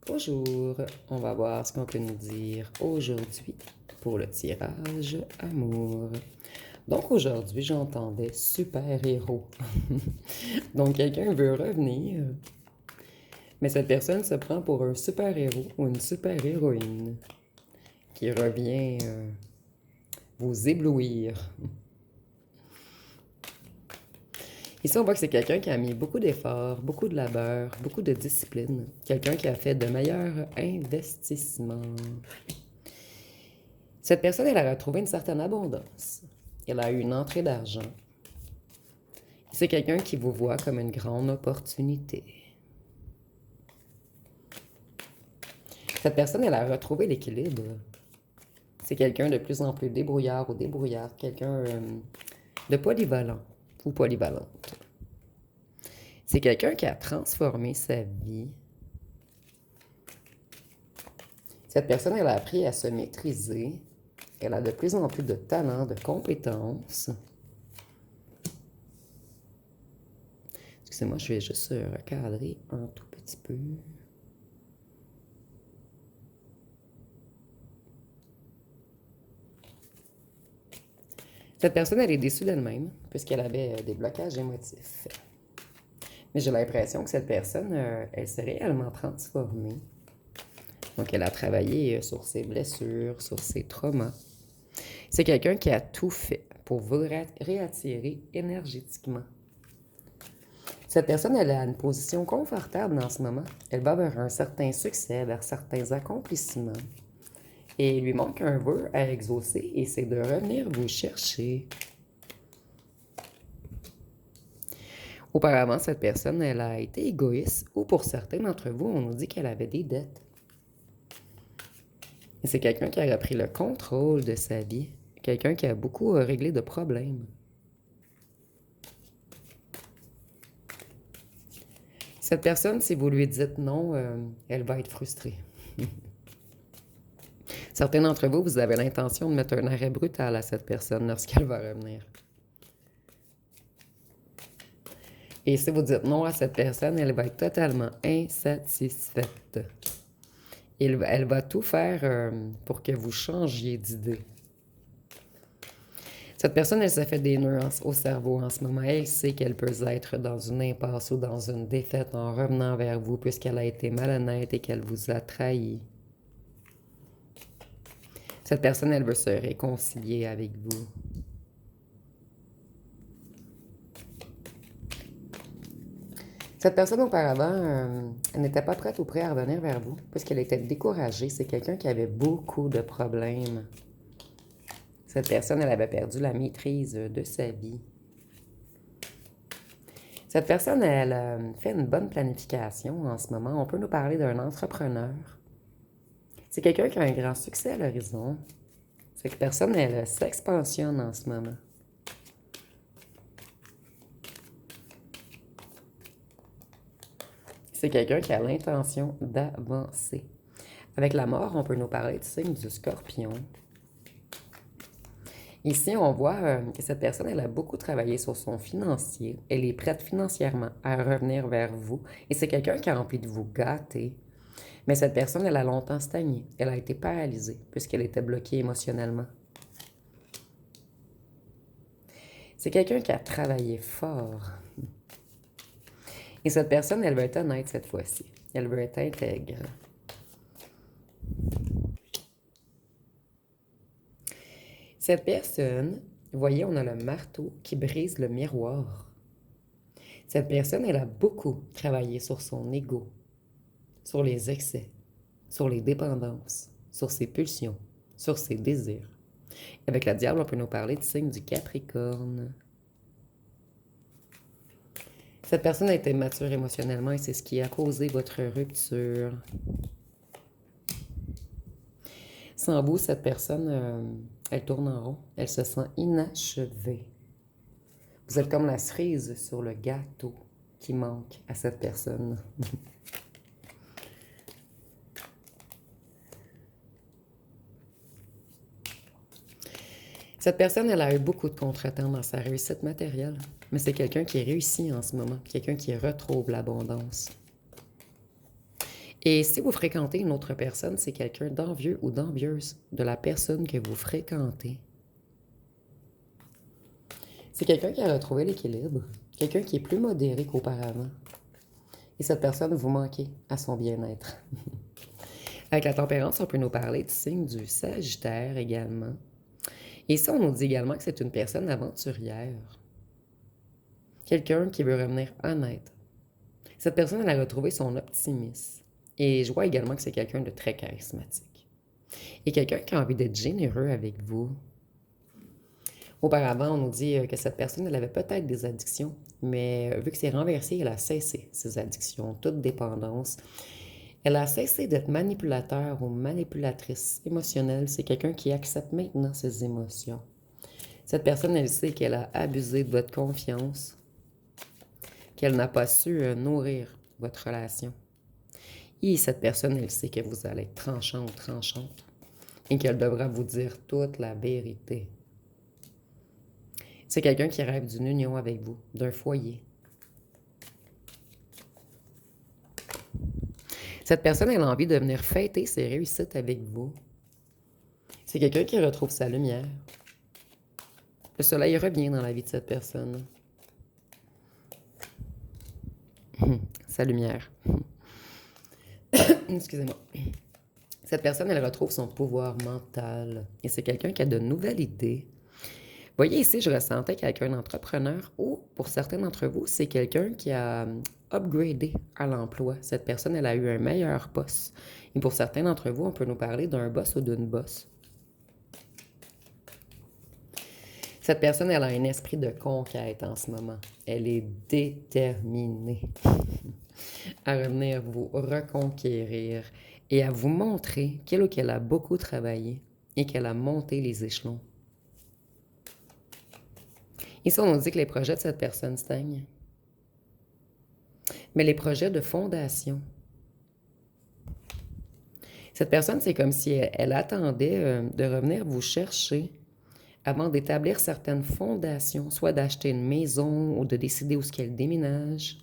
Bonjour, on va voir ce qu'on peut nous dire aujourd'hui pour le tirage amour. Donc aujourd'hui, j'entendais super-héros. Donc quelqu'un veut revenir, mais cette personne se prend pour un super-héros ou une super-héroïne qui revient vous éblouir. Ici, on voit que c'est quelqu'un qui a mis beaucoup d'efforts, beaucoup de labeur, beaucoup de discipline. Quelqu'un qui a fait de meilleurs investissements. Cette personne, elle a retrouvé une certaine abondance. Elle a eu une entrée d'argent. C'est quelqu'un qui vous voit comme une grande opportunité. Cette personne, elle a retrouvé l'équilibre. C'est quelqu'un de plus en plus débrouillard ou débrouillard, quelqu'un de polyvalent ou polyvalente. C'est quelqu'un qui a transformé sa vie. Cette personne, elle a appris à se maîtriser. Elle a de plus en plus de talent, de compétences. Excusez-moi, je vais juste recadrer un tout petit peu. Cette personne, elle est déçue d'elle-même puisqu'elle avait des blocages émotifs. Mais j'ai l'impression que cette personne, elle s'est réellement transformée. Donc, elle a travaillé sur ses blessures, sur ses traumas. C'est quelqu'un qui a tout fait pour vous réattirer énergétiquement. Cette personne, elle a une position confortable en ce moment. Elle va vers un certain succès, vers certains accomplissements. Et il lui manque un vœu à exaucer et c'est de revenir vous chercher. Auparavant, cette personne, elle a été égoïste ou pour certains d'entre vous, on nous dit qu'elle avait des dettes. Et c'est quelqu'un qui a repris le contrôle de sa vie. Quelqu'un qui a beaucoup réglé de problèmes. Cette personne, si vous lui dites non, elle va être frustrée. Certains d'entre vous, vous avez l'intention de mettre un arrêt brutal à cette personne lorsqu'elle va revenir. Et si vous dites non à cette personne, elle va être totalement insatisfaite. Elle va tout faire pour que vous changiez d'idée. Cette personne, elle se fait des nœuds au cerveau en ce moment. Elle sait qu'elle peut être dans une impasse ou dans une défaite en revenant vers vous puisqu'elle a été malhonnête et qu'elle vous a trahi. Cette personne, elle veut se réconcilier avec vous. Cette personne, auparavant, elle n'était pas prête ou prête à revenir vers vous puisqu'elle était découragée. C'est quelqu'un qui avait beaucoup de problèmes. Cette personne, elle avait perdu la maîtrise de sa vie. Cette personne, elle fait une bonne planification en ce moment. On peut nous parler d'un entrepreneur. C'est quelqu'un qui a un grand succès à l'horizon. Cette personne, elle s'expansionne en ce moment. C'est quelqu'un qui a l'intention d'avancer. Avec la mort, on peut nous parler du signe du Scorpion. Ici, on voit que cette personne, elle a beaucoup travaillé sur son financier. Elle est prête financièrement à revenir vers vous. Et c'est quelqu'un qui a envie de vous gâter. Mais cette personne, elle a longtemps stagné. Elle a été paralysée puisqu'elle était bloquée émotionnellement. C'est quelqu'un qui a travaillé fort. Et cette personne, elle veut être honnête cette fois-ci. Elle veut être intègre. Cette personne, vous voyez, on a le marteau qui brise le miroir. Cette personne, elle a beaucoup travaillé sur son ego, sur les excès, sur les dépendances, sur ses pulsions, sur ses désirs. Avec la diable, on peut nous parler du signe du Capricorne. Cette personne a été mature émotionnellement et c'est ce qui a causé votre rupture. Sans vous, cette personne, elle tourne en rond. Elle se sent inachevée. Vous êtes comme la cerise sur le gâteau qui manque à cette personne. Cette personne, elle a eu beaucoup de contretemps dans sa réussite matérielle, mais c'est quelqu'un qui réussit en ce moment, quelqu'un qui retrouve l'abondance. Et si vous fréquentez une autre personne, c'est quelqu'un d'envieux ou d'envieuse de la personne que vous fréquentez. C'est quelqu'un qui a retrouvé l'équilibre, quelqu'un qui est plus modéré qu'auparavant. Et cette personne, vous manquez à son bien-être. Avec la tempérance, on peut nous parler du signe du Sagittaire également. Et ça, on nous dit également que c'est une personne aventurière. Quelqu'un qui veut revenir honnête. Cette personne, elle a retrouvé son optimisme. Et je vois également que c'est quelqu'un de très charismatique. Et quelqu'un qui a envie d'être généreux avec vous. Auparavant, on nous dit que cette personne, elle avait peut-être des addictions, mais vu que c'est renversé, elle a cessé ses addictions, toute dépendance. Elle a cessé d'être manipulateur ou manipulatrice émotionnelle. C'est quelqu'un qui accepte maintenant ses émotions. Cette personne, elle sait qu'elle a abusé de votre confiance, qu'elle n'a pas su nourrir votre relation. Et cette personne, elle sait que vous allez être tranchant ou tranchante et qu'elle devra vous dire toute la vérité. C'est quelqu'un qui rêve d'une union avec vous, d'un foyer. Cette personne, elle a envie de venir fêter ses réussites avec vous. C'est quelqu'un qui retrouve sa lumière. Le soleil revient dans la vie de cette personne. Sa lumière. Excusez-moi. Cette personne, elle retrouve son pouvoir mental. Et c'est quelqu'un qui a de nouvelles idées. Vous voyez ici, je ressentais quelqu'un d'entrepreneur ou, pour certains d'entre vous, c'est quelqu'un qui a upgradé à l'emploi. Cette personne, elle a eu un meilleur boss. Et pour certains d'entre vous, on peut nous parler d'un boss ou d'une boss. Cette personne, elle a un esprit de conquête en ce moment. Elle est déterminée à revenir vous reconquérir et à vous montrer qu'elle a beaucoup travaillé et qu'elle a monté les échelons. Ici, on nous dit que les projets de cette personne stagnent. Mais les projets de fondation. Cette personne, c'est comme si elle attendait de revenir vous chercher avant d'établir certaines fondations, soit d'acheter une maison ou de décider où est-ce qu'elle déménage.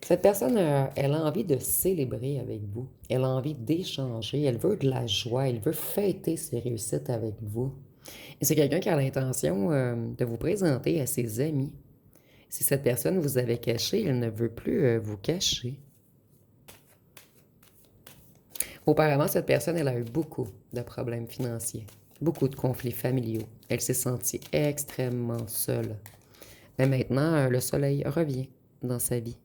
Cette personne, elle a envie de célébrer avec vous. Elle a envie d'échanger. Elle veut de la joie. Elle veut fêter ses réussites avec vous. Et c'est quelqu'un qui a l'intention de vous présenter à ses amis. Si cette personne vous avait caché, elle ne veut plus vous cacher. Auparavant, cette personne, elle a eu beaucoup de problèmes financiers, beaucoup de conflits familiaux. Elle s'est sentie extrêmement seule. Mais maintenant, le soleil revient dans sa vie.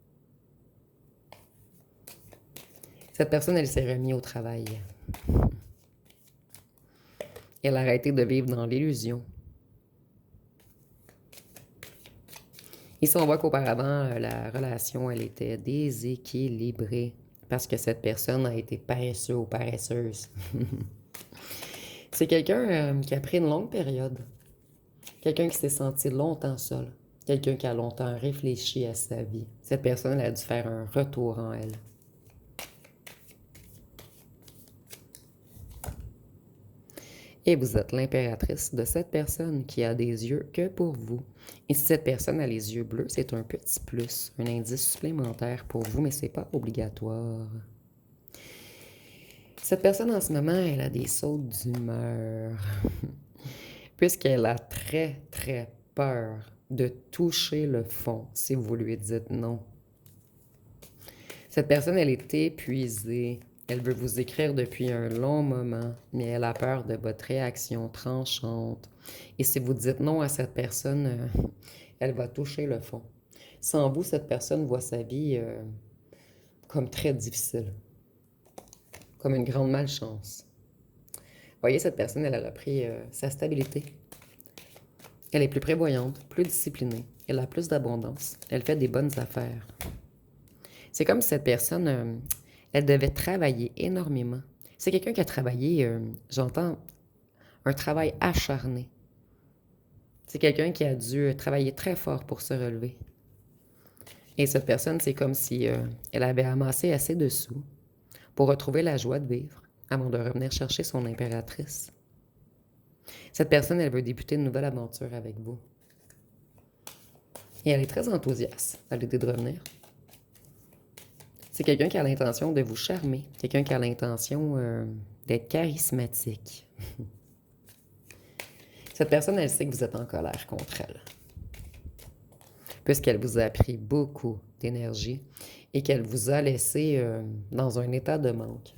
Cette personne, elle s'est remise au travail. Elle a arrêté de vivre dans l'illusion. Ici, on voit qu'auparavant, la relation, elle était déséquilibrée parce que cette personne a été paresseux ou paresseuse. C'est quelqu'un qui a pris une longue période. Quelqu'un qui s'est senti longtemps seul. Quelqu'un qui a longtemps réfléchi à sa vie. Cette personne, elle a dû faire un retour en elle. Et vous êtes l'impératrice de cette personne qui a des yeux que pour vous. Et si cette personne a les yeux bleus, c'est un petit plus, un indice supplémentaire pour vous, mais ce n'est pas obligatoire. Cette personne en ce moment, elle a des sautes d'humeur, puisqu'elle a très, très peur de toucher le fond si vous lui dites non. Cette personne, elle est épuisée. Elle veut vous écrire depuis un long moment, mais elle a peur de votre réaction tranchante. Et si vous dites non à cette personne, elle va toucher le fond. Sans vous, cette personne voit sa vie comme très difficile, comme une grande malchance. Vous voyez, cette personne, elle a repris sa stabilité. Elle est plus prévoyante, plus disciplinée. Elle a plus d'abondance. Elle fait des bonnes affaires. C'est comme si cette personne, elle devait travailler énormément. C'est quelqu'un qui a travaillé, j'entends, un travail acharné. C'est quelqu'un qui a dû travailler très fort pour se relever. Et cette personne, c'est comme si elle avait amassé assez de sous pour retrouver la joie de vivre avant de revenir chercher son impératrice. Cette personne, elle veut débuter une nouvelle aventure avec vous. Et elle est très enthousiaste à l'idée de revenir. C'est quelqu'un qui a l'intention de vous charmer, quelqu'un qui a l'intention d'être charismatique. Cette personne, elle sait que vous êtes en colère contre elle, puisqu'elle vous a pris beaucoup d'énergie et qu'elle vous a laissé dans un état de manque.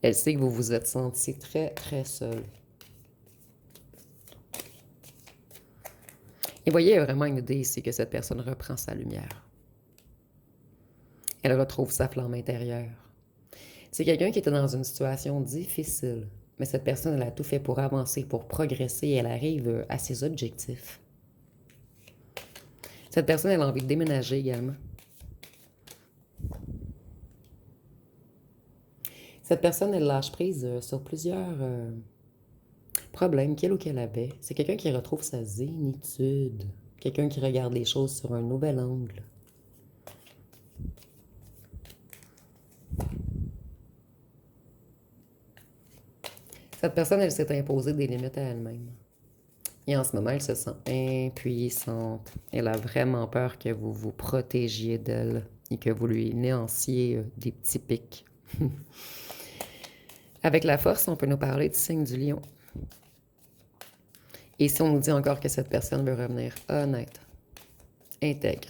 Elle sait que vous vous êtes senti très, très seul. Et voyez, il y a vraiment une idée ici que cette personne reprend sa lumière. Elle retrouve sa flamme intérieure. C'est quelqu'un qui était dans une situation difficile, mais cette personne, elle a tout fait pour avancer, pour progresser, et elle arrive à ses objectifs. Cette personne, elle a envie de déménager également. Cette personne, elle lâche prise sur plusieurs problèmes qu'elle ou qu'elle avait. C'est quelqu'un qui retrouve sa zénitude. Quelqu'un qui regarde les choses sur un nouvel angle. Cette personne, elle s'est imposée des limites à elle-même. Et en ce moment, elle se sent impuissante. Elle a vraiment peur que vous vous protégiez d'elle et que vous lui lanciez des petits pics. Avec la force, on peut nous parler du signe du lion. Et si on nous dit encore que cette personne veut revenir honnête, intègre,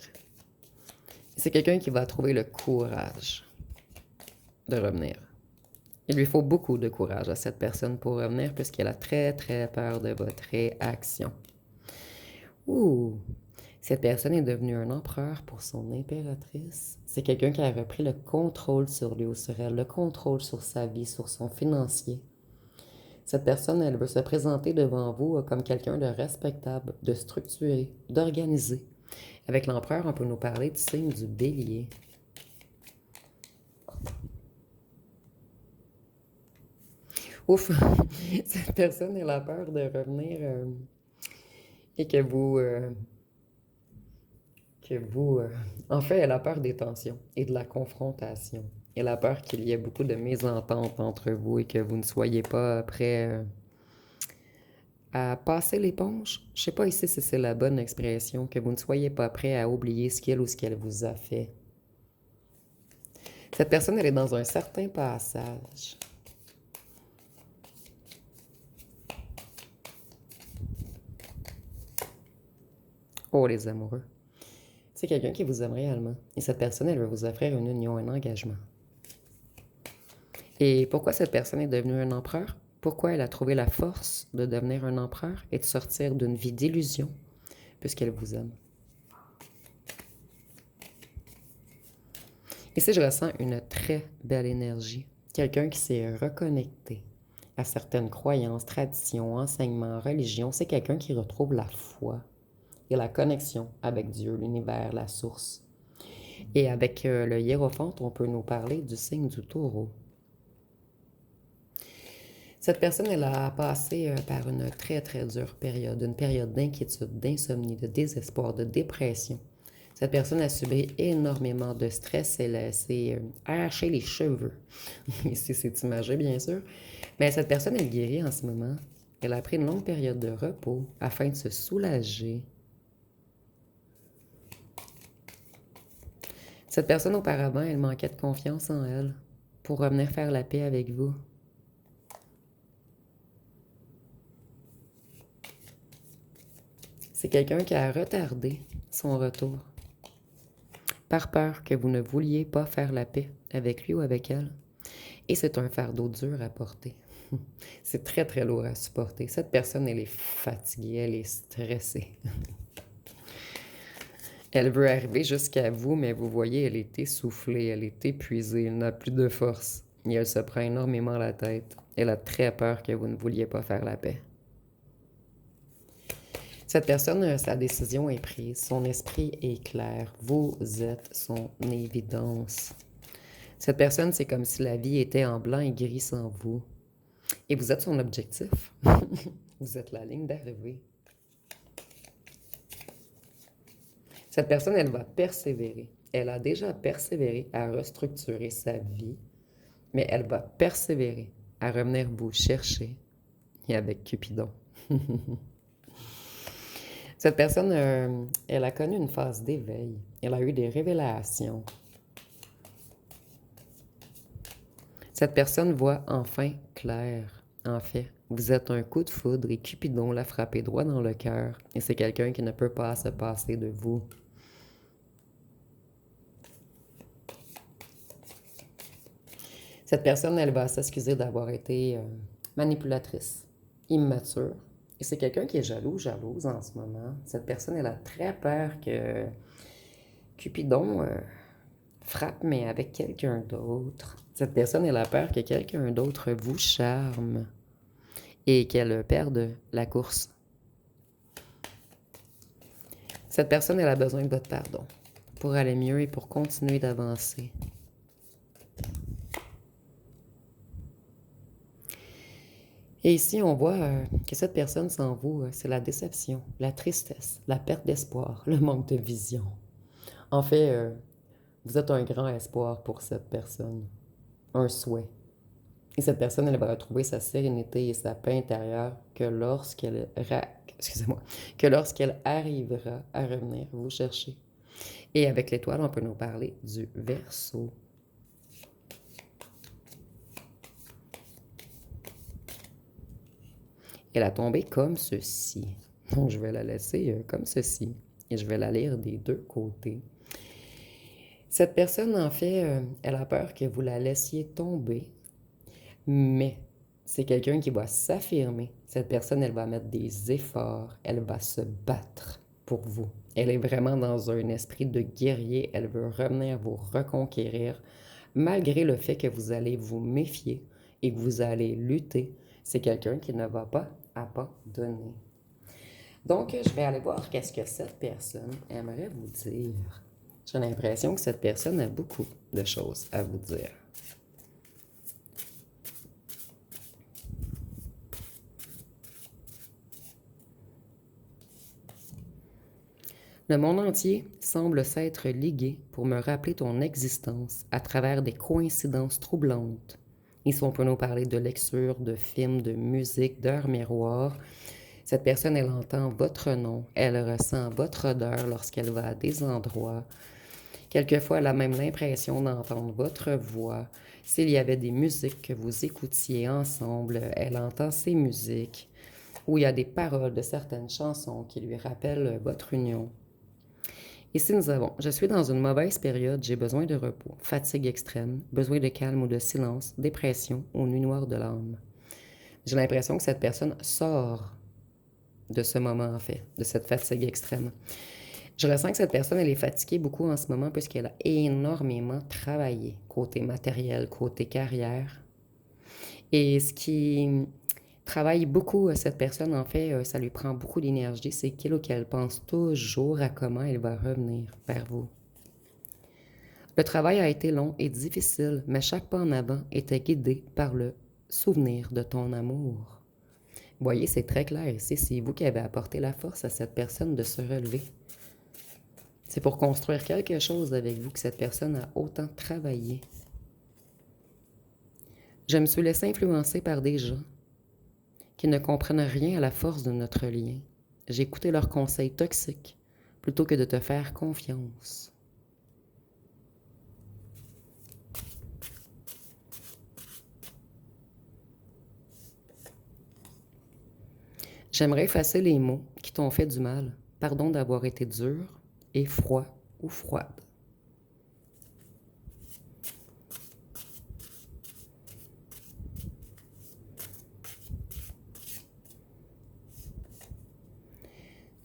c'est quelqu'un qui va trouver le courage de revenir. Il lui faut beaucoup de courage à cette personne pour revenir puisqu'elle a très, très peur de votre réaction. Ouh! Cette personne est devenue un empereur pour son impératrice. C'est quelqu'un qui a repris le contrôle sur lui ou sur elle, le contrôle sur sa vie, sur son financier. Cette personne, elle veut se présenter devant vous comme quelqu'un de respectable, de structuré, d'organisé. Avec l'empereur, on peut nous parler du signe du bélier. Ouf! Cette personne, elle a peur de revenir et que vous... En fait, elle a peur des tensions et de la confrontation. Elle a peur qu'il y ait beaucoup de mésententes entre vous et que vous ne soyez pas prêts à passer l'éponge. Je sais pas ici si c'est la bonne expression, que vous ne soyez pas prêt à oublier ce qu'il ou ce qu'elle vous a fait. Cette personne, elle est dans un certain passage. Oh, les amoureux. C'est quelqu'un qui vous aime réellement. Et cette personne, elle veut vous offrir une union, un engagement. Et pourquoi cette personne est devenue un empereur? Pourquoi elle a trouvé la force de devenir un empereur et de sortir d'une vie d'illusion, puisqu'elle vous aime? Ici, je ressens une très belle énergie. Quelqu'un qui s'est reconnecté à certaines croyances, traditions, enseignements, religions. C'est quelqu'un qui retrouve la foi et la connexion avec Dieu, l'univers, la source. Et avec le hiérophante, on peut nous parler du signe du taureau. Cette personne, elle a passé par une très, très dure période, une période d'inquiétude, d'insomnie, de désespoir, de dépression. Cette personne a subi énormément de stress, elle s'est arraché les cheveux. Ici, c'est imagé, bien sûr. Mais cette personne, elle guérit en ce moment. Elle a pris une longue période de repos afin de se soulager. Cette personne, auparavant, elle manquait de confiance en elle pour revenir faire la paix avec vous. C'est quelqu'un qui a retardé son retour par peur que vous ne vouliez pas faire la paix avec lui ou avec elle. Et c'est un fardeau dur à porter. C'est très, très lourd à supporter. Cette personne, elle est fatiguée, elle est stressée. Elle veut arriver jusqu'à vous, mais vous voyez, elle est essoufflée, elle est épuisée, elle n'a plus de force. Et elle se prend énormément la tête. Elle a très peur que vous ne vouliez pas faire la paix. Cette personne, sa décision est prise, son esprit est clair, vous êtes son évidence. Cette personne, c'est comme si la vie était en blanc et gris sans vous. Et vous êtes son objectif. Vous êtes la ligne d'arrivée. Cette personne, elle va persévérer. Elle a déjà persévéré à restructurer sa vie, mais elle va persévérer à revenir vous chercher et avec Cupidon. Cette personne, elle a connu une phase d'éveil. Elle a eu des révélations. Cette personne voit enfin clair. En fait, vous êtes un coup de foudre et Cupidon l'a frappé droit dans le cœur. Et c'est quelqu'un qui ne peut pas se passer de vous. Cette personne, elle va s'excuser d'avoir été manipulatrice, immature. Et c'est quelqu'un qui est jaloux, jalouse en ce moment. Cette personne, elle a très peur que Cupidon frappe, mais avec quelqu'un d'autre. Cette personne, elle a peur que quelqu'un d'autre vous charme et qu'elle perde la course. Cette personne, elle a besoin de votre pardon pour aller mieux et pour continuer d'avancer. Et ici, on voit que cette personne sans vous, c'est la déception, la tristesse, la perte d'espoir, le manque de vision. En fait, vous êtes un grand espoir pour cette personne, un souhait. Et cette personne, elle va retrouver sa sérénité et sa paix intérieure que que lorsqu'elle arrivera à revenir vous chercher. Et avec l'étoile, on peut nous parler du Verseau. Elle a tombé comme ceci. Donc, je vais la laisser comme ceci. Et je vais la lire des deux côtés. Cette personne, en fait, elle a peur que vous la laissiez tomber, mais c'est quelqu'un qui va s'affirmer. Cette personne, elle va mettre des efforts, elle va se battre pour vous. Elle est vraiment dans un esprit de guerrier, elle veut revenir vous reconquérir, malgré le fait que vous allez vous méfier et que vous allez lutter. C'est quelqu'un qui ne va pas abandonner. Donc, je vais aller voir qu'est-ce que cette personne aimerait vous dire. J'ai l'impression que cette personne a beaucoup de choses à vous dire. Le monde entier semble s'être ligué pour me rappeler ton existence à travers des coïncidences troublantes. Ici, on peut nous parler de lecture, de films, de musique, d'heures miroirs. Cette personne, elle entend votre nom, elle ressent votre odeur lorsqu'elle va à des endroits. Quelquefois, elle a même l'impression d'entendre votre voix. S'il y avait des musiques que vous écoutiez ensemble, elle entend ces musiques. Ou il y a des paroles de certaines chansons qui lui rappellent votre union. Ici, nous avons « Je suis dans une mauvaise période, j'ai besoin de repos, fatigue extrême, besoin de calme ou de silence, dépression ou nuit noire de l'âme. » J'ai l'impression que cette personne sort de ce moment, en fait, de cette fatigue extrême. Je ressens que cette personne, elle est fatiguée beaucoup en ce moment puisqu'elle a énormément travaillé, côté matériel, côté carrière. Et ce qui travaille beaucoup cette personne, en fait, ça lui prend beaucoup d'énergie, c'est qu'elle ou qu'elle pense toujours à comment elle va revenir vers vous. Le travail a été long et difficile, mais chaque pas en avant était guidé par le souvenir de ton amour. Vous voyez, c'est très clair ici, c'est vous qui avez apporté la force à cette personne de se relever. C'est pour construire quelque chose avec vous que cette personne a autant travaillé. Je me suis laissé influencer par des gens qui ne comprennent rien à la force de notre lien. J'ai écouté leurs conseils toxiques plutôt que de te faire confiance. J'aimerais effacer les mots qui t'ont fait du mal. Pardon d'avoir été dur et froid ou froide.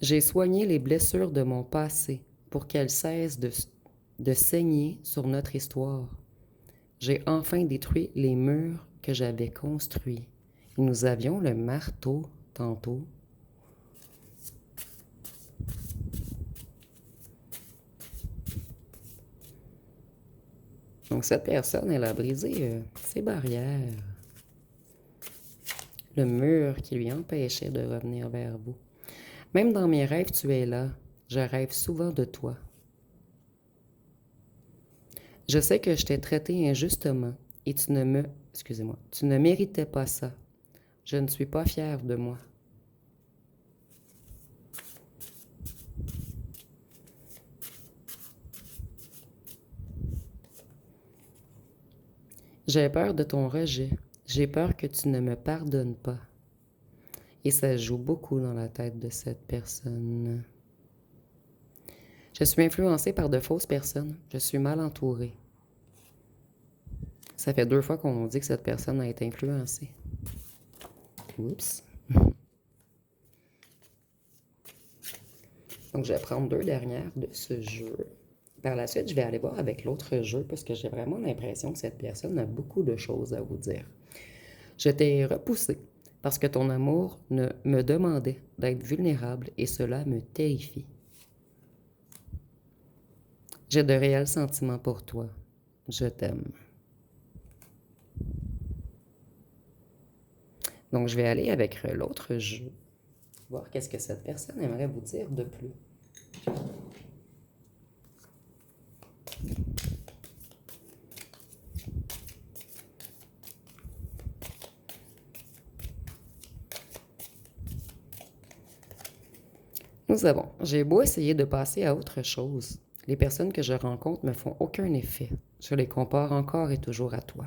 J'ai soigné les blessures de mon passé pour qu'elles cessent de saigner sur notre histoire. J'ai enfin détruit les murs que j'avais construits. Nous avions le marteau tantôt. Donc cette personne, elle a brisé ses barrières. Le mur qui lui empêchait de revenir vers vous. Même dans mes rêves, tu es là. Je rêve souvent de toi. Je sais que je t'ai traité injustement et tu ne méritais pas ça. Je ne suis pas fière de moi. J'ai peur de ton rejet. J'ai peur que tu ne me pardonnes pas. Et ça joue beaucoup dans la tête de cette personne. Je suis influencée par de fausses personnes. Je suis mal entourée. Ça fait 2 fois qu'on dit que cette personne a été influencée. Oups. Donc, je vais prendre 2 dernières de ce jeu. Par la suite, je vais aller voir avec l'autre jeu parce que j'ai vraiment l'impression que cette personne a beaucoup de choses à vous dire. Je t'ai repoussé parce que ton amour me demandait d'être vulnérable et cela me terrifie. J'ai de réels sentiments pour toi. Je t'aime. Donc, je vais aller avec l'autre jeu. Voir qu'est-ce que cette personne aimerait vous dire de plus. Nous avons, j'ai beau essayer de passer à autre chose. Les personnes que je rencontre me font aucun effet. Je les compare encore et toujours à toi.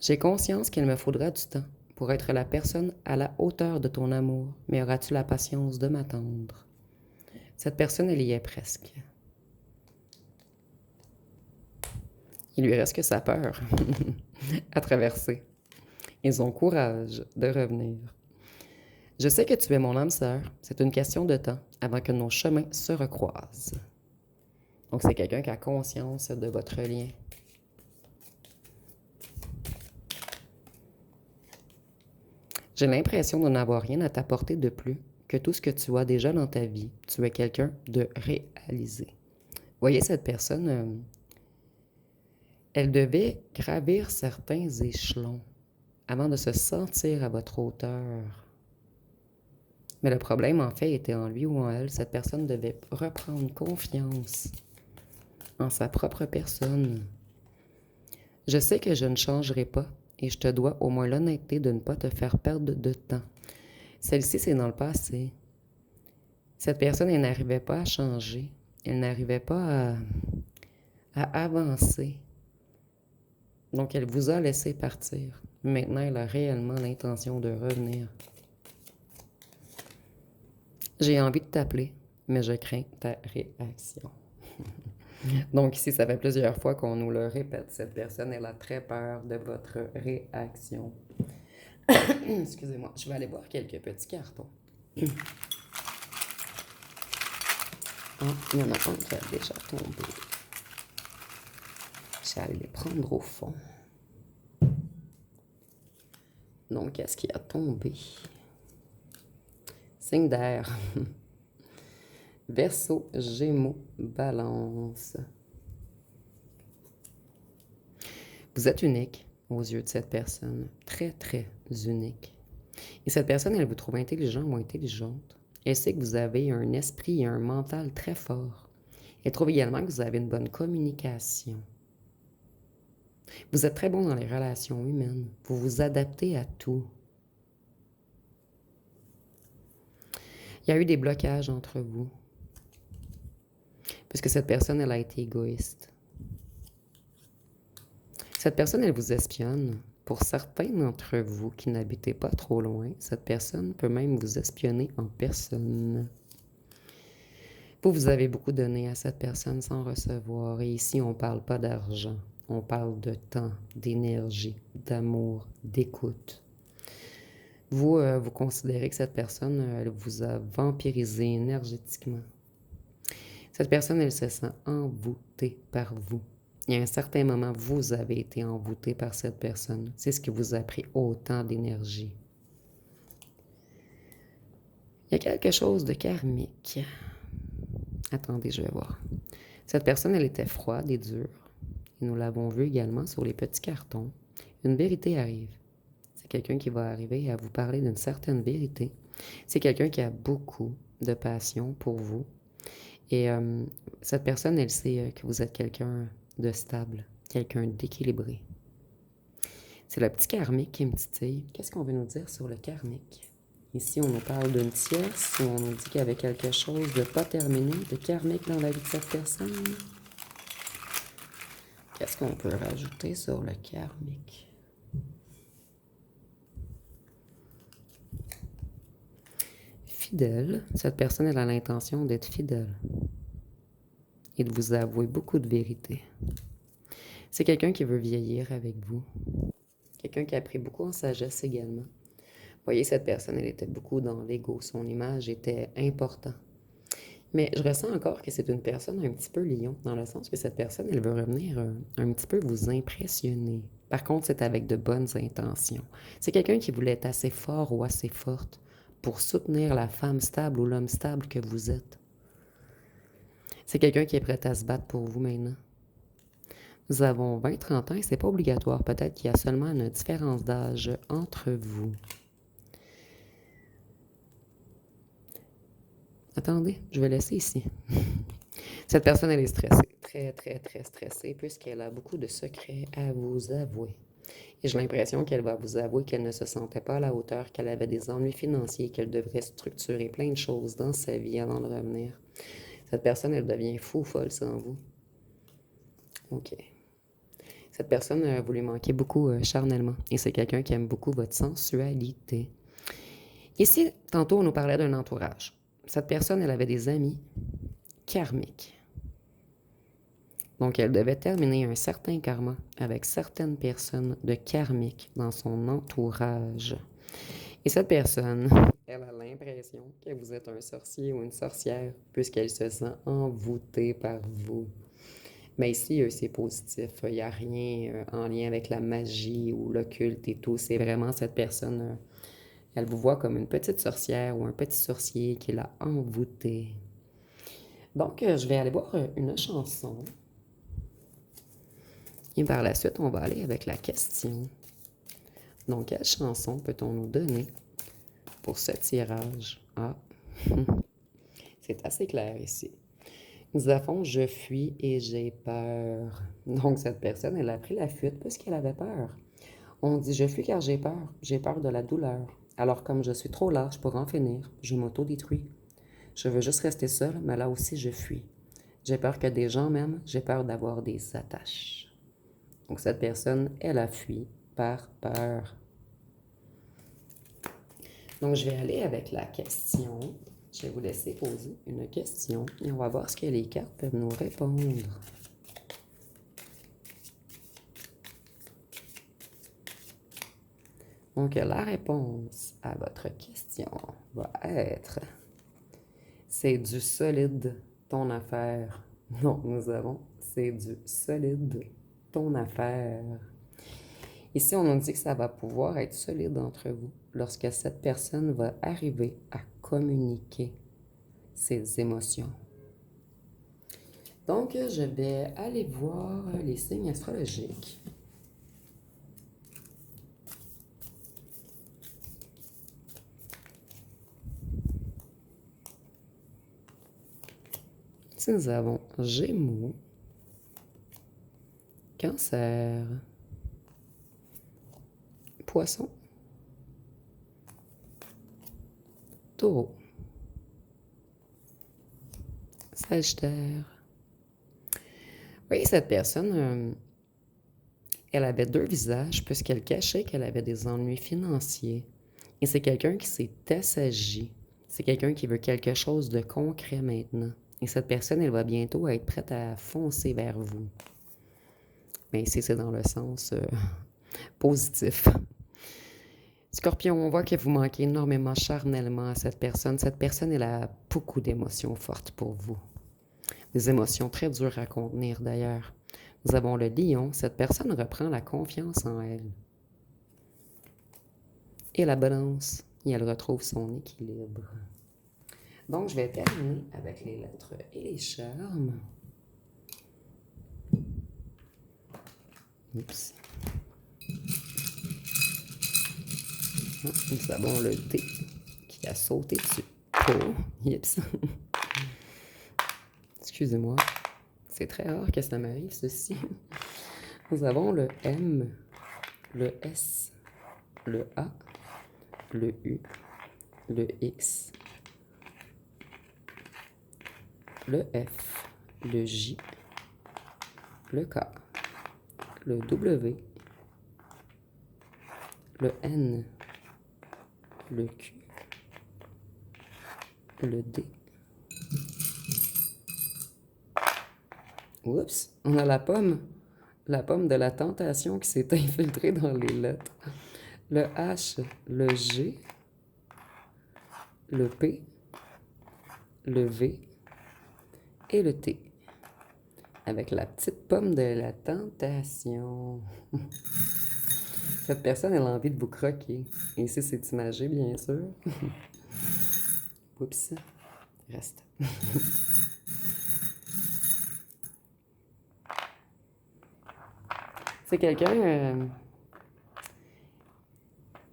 J'ai conscience qu'il me faudra du temps pour être la personne à la hauteur de ton amour, mais auras-tu la patience de m'attendre? Cette personne, elle y est presque. Il lui reste que sa peur à traverser et son courage de revenir. Je sais que tu es mon âme sœur. C'est une question de temps avant que nos chemins se recroisent. Donc, c'est quelqu'un qui a conscience de votre lien. J'ai l'impression de n'avoir rien à t'apporter de plus que tout ce que tu as déjà dans ta vie. Tu es quelqu'un de réalisé. Voyez, cette personne, elle devait gravir certains échelons avant de se sentir à votre hauteur. Mais le problème, en fait, était en lui ou en elle. Cette personne devait reprendre confiance en sa propre personne. Je sais que je ne changerai pas et je te dois au moins l'honnêteté de ne pas te faire perdre de temps. Celle-ci, c'est dans le passé. Cette personne, elle n'arrivait pas à changer. Elle n'arrivait pas à avancer. Donc, elle vous a laissé partir. Maintenant, elle a réellement l'intention de revenir. J'ai envie de t'appeler, mais je crains ta réaction. Donc ici, ça fait plusieurs fois qu'on nous le répète. Cette personne, elle a très peur de votre réaction. Excusez-moi, je vais aller voir quelques petits cartons. Ah, il y en a un qui a déjà tombé. Je vais aller les prendre au fond. Donc, qu'est-ce qui a tombé? Signe d'air. Verseau, Gémeaux, Balance. Vous êtes unique aux yeux de cette personne. Très, très unique. Et cette personne, elle vous trouve intelligent ou intelligente. Elle sait que vous avez un esprit et un mental très fort. Elle trouve également que vous avez une bonne communication. Vous êtes très bon dans les relations humaines. Vous vous adaptez à tout. Il y a eu des blocages entre vous. Parce que cette personne, elle a été égoïste. Cette personne, elle vous espionne. Pour certains d'entre vous qui n'habitez pas trop loin, cette personne peut même vous espionner en personne. Vous avez beaucoup donné à cette personne sans recevoir. Et ici, on ne parle pas d'argent. On parle de temps, d'énergie, d'amour, d'écoute. Vous considérez que cette personne, elle vous a vampirisé énergétiquement. Cette personne, elle se sent envoûtée par vous. Il y a un certain moment, vous avez été envoûté par cette personne. C'est ce qui vous a pris autant d'énergie. Il y a quelque chose de karmique. Attendez, je vais voir. Cette personne, elle était froide et dure. Et nous l'avons vu également sur les petits cartons. Une vérité arrive. C'est quelqu'un qui va arriver à vous parler d'une certaine vérité. C'est quelqu'un qui a beaucoup de passion pour vous. Et cette personne, elle sait que vous êtes quelqu'un de stable, quelqu'un d'équilibré. C'est le petit karmique qui me titille. Qu'est-ce qu'on veut nous dire sur le karmique? Ici, on nous parle d'une tierce où on nous dit qu'il y avait quelque chose de pas terminé, de karmique dans la vie de cette personne. Qu'est-ce qu'on peut rajouter sur le karmique? Fidèle. Cette personne, elle a l'intention d'être fidèle et de vous avouer beaucoup de vérité. C'est quelqu'un qui veut vieillir avec vous. Quelqu'un qui a appris beaucoup en sagesse également. Vous voyez, cette personne, elle était beaucoup dans l'ego. Son image était importante. Mais je ressens encore que c'est une personne un petit peu lion, dans le sens que cette personne, elle veut revenir un petit peu vous impressionner. Par contre, c'est avec de bonnes intentions. C'est quelqu'un qui voulait être assez fort ou assez forte pour soutenir la femme stable ou l'homme stable que vous êtes. C'est quelqu'un qui est prêt à se battre pour vous maintenant. Nous avons 20-30 ans et c'est pas obligatoire. Peut-être qu'il y a seulement une différence d'âge entre vous. Attendez, je vais laisser ici. Cette personne, elle est stressée. Très, très, très stressée puisqu'elle a beaucoup de secrets à vous avouer. Et j'ai l'impression qu'elle va vous avouer qu'elle ne se sentait pas à la hauteur, qu'elle avait des ennuis financiers, qu'elle devrait structurer plein de choses dans sa vie avant de revenir. Cette personne, elle devient fou folle sans vous. OK. Cette personne, vous lui manquez beaucoup charnellement. Et c'est quelqu'un qui aime beaucoup votre sensualité. Ici, tantôt, on nous parlait d'un entourage. Cette personne, elle avait des amis karmiques. Donc, elle devait terminer un certain karma avec certaines personnes de karmique dans son entourage. Et cette personne, elle a l'impression que vous êtes un sorcier ou une sorcière puisqu'elle se sent envoûtée par vous. Mais ici, c'est positif. Il n'y a rien en lien avec la magie ou l'occulte et tout. C'est vraiment cette personne, elle vous voit comme une petite sorcière ou un petit sorcier qui l'a envoûtée. Donc, je vais aller voir une chanson. Et par la suite, on va aller avec la question. Donc, quelle chanson peut-on nous donner pour ce tirage? Ah, c'est assez clair ici. Nous avons « Je fuis et j'ai peur ». Donc, cette personne, elle a pris la fuite puisqu'elle avait peur. On dit « Je fuis car j'ai peur de la douleur. Alors, comme je suis trop lâche pour en finir, je m'auto-détruis. Je veux juste rester seule, mais là aussi, je fuis. J'ai peur que des gens m'aiment, j'ai peur d'avoir des attaches. » Donc, cette personne, elle a fui par peur. Donc, je vais aller avec la question. Je vais vous laisser poser une question et on va voir ce que les cartes peuvent nous répondre. Donc, la réponse à votre question va être « C'est du solide, ton affaire ». Donc, nous avons « C'est du solide, ton affaire ». Ici, on nous dit que ça va pouvoir être solide entre vous lorsque cette personne va arriver à communiquer ses émotions. Donc, je vais aller voir les signes astrologiques. Ici, nous avons Gémeaux, Cancer, Poisson, Taureau, Sagittaire. Oui, cette personne, elle avait deux visages puisqu'elle cachait qu'elle avait des ennuis financiers. Et c'est quelqu'un qui s'est assagi. C'est quelqu'un qui veut quelque chose de concret maintenant. Et cette personne, elle va bientôt être prête à foncer vers vous. Mais ici, c'est dans le sens positif. Scorpion, on voit que vous manquez énormément charnellement à cette personne. Cette personne, elle a beaucoup d'émotions fortes pour vous. Des émotions très dures à contenir d'ailleurs. Nous avons le lion. Cette personne reprend la confiance en elle. Et la balance. Et elle retrouve son équilibre. Donc, je vais terminer avec les lettres et les charmes. Oups. Nous avons le dé qui a sauté dessus. Oh, yips. Excusez-moi. C'est très rare que ça m'arrive, ceci. Nous avons le M, le S, le A, le U, le X, le F, le J, le K, le W, le N, le Q, le D. Oups, on a la pomme de la tentation qui s'est infiltrée dans les lettres. Le H, le G, le P, le V et le T. Avec la petite pomme de la tentation. Cette personne, elle a envie de vous croquer. Et ici, c'est imagé, bien sûr. Oups, reste. C'est quelqu'un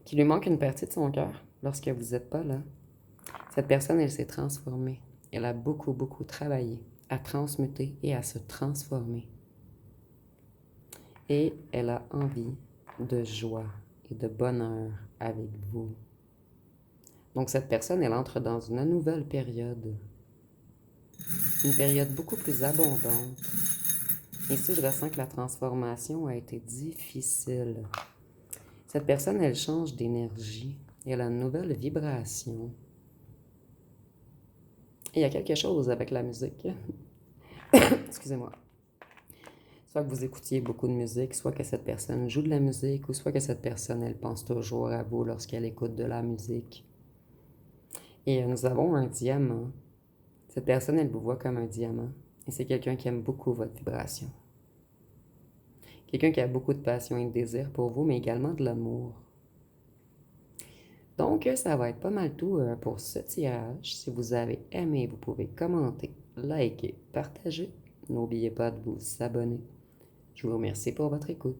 qui lui manque une partie de son cœur lorsque vous n'êtes pas là. Cette personne, elle s'est transformée. Elle a beaucoup, beaucoup travaillé à transmuter et à se transformer. Et elle a envie de joie et de bonheur avec vous. Donc cette personne, elle entre dans une nouvelle période. Une période beaucoup plus abondante. Ici, je ressens que la transformation a été difficile. Cette personne, elle change d'énergie. Elle a une nouvelle vibration. Et il y a quelque chose avec la musique. Excusez-moi. Soit que vous écoutiez beaucoup de musique, soit que cette personne joue de la musique, ou soit que cette personne, elle pense toujours à vous lorsqu'elle écoute de la musique. Et nous avons un diamant. Cette personne, elle vous voit comme un diamant. Et c'est quelqu'un qui aime beaucoup votre vibration. Quelqu'un qui a beaucoup de passion et de désir pour vous, mais également de l'amour. Donc, ça va être pas mal tout pour ce tirage. Si vous avez aimé, vous pouvez commenter, liker, partager. N'oubliez pas de vous abonner. Je vous remercie pour votre écoute.